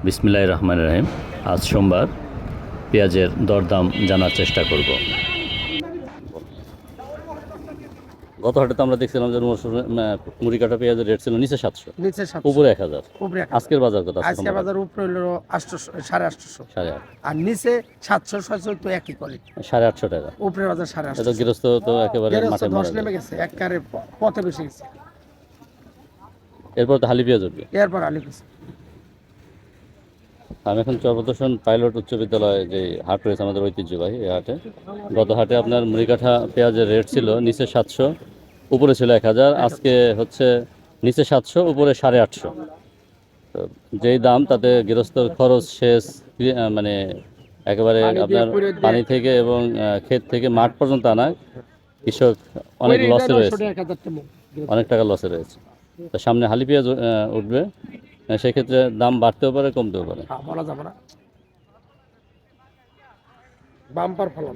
বিসমিল্লাহির রহমানির রহিম। আজ সোমবার, পেঁয়াজের দরদাম জানার চেষ্টা করব। গত হাটে তো আমরা দেখছিলাম যে মুড়ি কাটা পেঁয়াজের রেট ছিল নিচে 700, নিচে 700, উপরে 1000। উপরে 1000। আজকের বাজার কত? আজকে বাজার উপরে হলো 800, 850, 850, আর নিচে 700, 600 তো একই কোয়ালিটি। 850 টাকা। উপরে বাজার 850। এটা গৃহস্থ তো একেবারে মাঠে ধস মারা নেমে যায়। গেছে, একবারে পথে বসে গেছে। এরপর তো হালি পেঁয়াজ উঠবে। এরপর আলু গেছে। আমি এখন চরপ্রদর্শন পাইলট উচ্চ বিদ্যালয়ে যে হাট রয়েছে আমাদের ঐতিহ্যবাহী, এই হাটে গত হাটে আপনার মুড়ি কাঠা পেঁয়াজের রেট ছিল নিচে 700, উপরে ছিল 1000। আজকে হচ্ছে নিচে 700, উপরে 850। তো যেই দাম, তাতে গৃহস্থর খরচ, সেচ, মানে একেবারে আপনার পানি থেকে এবং ক্ষেত থেকে মাঠ পর্যন্ত আনা, কৃষক অনেক লসে রয়েছে, অনেক টাকা লসে রয়েছে। তো সামনে হালি পেঁয়াজ উঠবে, সেক্ষেত্রে দাম বাড়তেও পারে, কমতেও পারে। বলা যাবে না। বাম্পার ফলন।